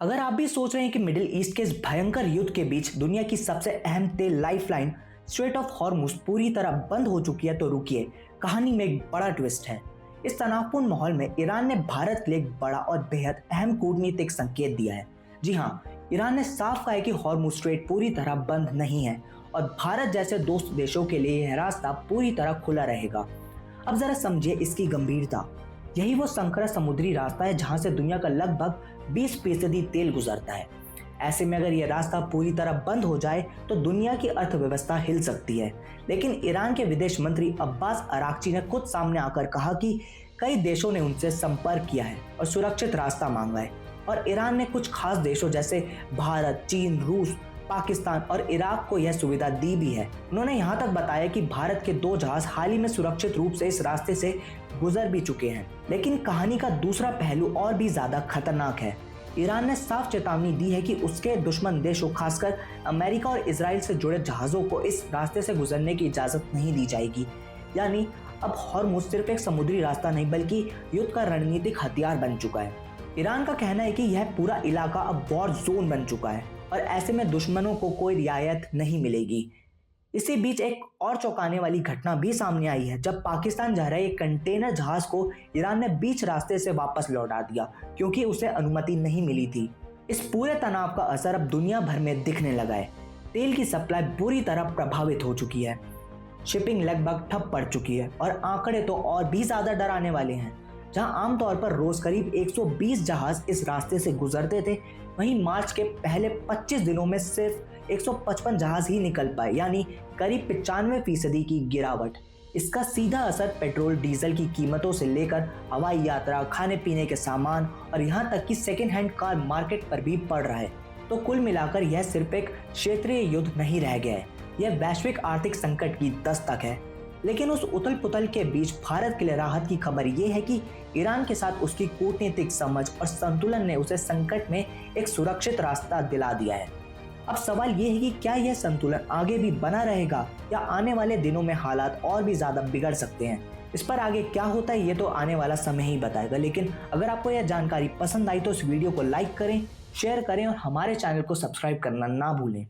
अगर आप भी सोच रहे हैं कि मिडिल ईस्ट के इस भयंकर युद्ध के बीच दुनिया की सबसे अहम तेल लाइफलाइन स्ट्रेट ऑफ हॉर्मुज पूरी तरह बंद हो चुकी है, तो रुकिए, कहानी में एक बड़ा ट्विस्ट है। इस तनावपूर्ण माहौल में ईरान ने भारत के लिए एक बड़ा और बेहद अहम कूटनीतिक संकेत दिया है। जी हाँ, ईरान ने साफ कहा है कि हॉर्मुज स्ट्रेट पूरी तरह बंद नहीं है और भारत जैसे दोस्त देशों के लिए यह रास्ता पूरी तरह खुला रहेगा। अब जरा समझिए इसकी गंभीरता। यही वो संकरा समुद्री रास्ता है जहां से दुनिया का लगभग 20% तेल गुजरता है। ऐसे में अगर यह रास्ता पूरी तरह बंद हो जाए तो दुनिया की अर्थव्यवस्था हिल सकती है। लेकिन ईरान के विदेश मंत्री अब्बास अराक्ची ने खुद सामने आकर कहा कि कई देशों ने उनसे संपर्क किया है और सुरक्षित रास्ता मांगा है, और ईरान ने कुछ खास देशों जैसे भारत, चीन, रूस, पाकिस्तान और इराक को यह सुविधा दी भी है। उन्होंने यहाँ तक बताया कि भारत के 2 जहाज हाल ही में सुरक्षित रूप से इस रास्ते से गुजर भी चुके हैं। लेकिन कहानी का दूसरा पहलू और भी ज्यादा खतरनाक है। ईरान ने साफ चेतावनी दी है कि उसके दुश्मन देशों, खासकर अमेरिका और इजराइल से जुड़े जहाजों को इस रास्ते से गुजरने की इजाजत नहीं दी जाएगी। यानी अब हॉर्मुज सिर्फ एक समुद्री रास्ता नहीं बल्कि युद्ध का रणनीतिक हथियार बन चुका है। ईरान का कहना है कि यह पूरा इलाका अब वॉर जोन बन चुका है और ऐसे में दुश्मनों को कोई रियायत नहीं मिलेगी। इसी बीच एक और चौंकाने वाली घटना भी सामने आई है, जब पाकिस्तान जा रहे एक कंटेनर जहाज को ईरान ने बीच रास्ते से वापस लौटा दिया क्योंकि उसे अनुमति नहीं मिली थी। इस पूरे तनाव का असर अब दुनिया भर में दिखने लगा है। तेल की सप्लाई बुरी तरह प्रभावित हो चुकी है, शिपिंग लगभग ठप पड़ चुकी है और आंकड़े तो और भी ज्यादा डराने वाले हैं। जहां आमतौर पर रोज करीब 120 जहाज इस रास्ते से गुजरते थे, वहीं मार्च के पहले 25 दिनों में सिर्फ 155 जहाज ही निकल पाए, यानी करीब 95% की गिरावट। इसका सीधा असर पेट्रोल डीजल की कीमतों से लेकर हवाई यात्रा, खाने पीने के सामान और यहाँ तक कि सेकेंड हैंड कार मार्केट पर भी पड़ रहा है। तो कुल मिलाकर यह सिर्फ एक क्षेत्रीय युद्ध नहीं रह गया है, यह वैश्विक आर्थिक संकट की दस्तक है। लेकिन उस उथल पुथल के बीच भारत के लिए राहत की खबर यह है कि ईरान के साथ उसकी कूटनीतिक समझ और संतुलन ने उसे संकट में एक सुरक्षित रास्ता दिला दिया है। अब सवाल यह है कि क्या यह संतुलन आगे भी बना रहेगा या आने वाले दिनों में हालात और भी ज्यादा बिगड़ सकते हैं। इस पर आगे क्या होता है ये तो आने वाला समय ही बताएगा। लेकिन अगर आपको यह जानकारी पसंद आई तो इस वीडियो को लाइक करें, शेयर करें और हमारे चैनल को सब्सक्राइब करना ना भूलें।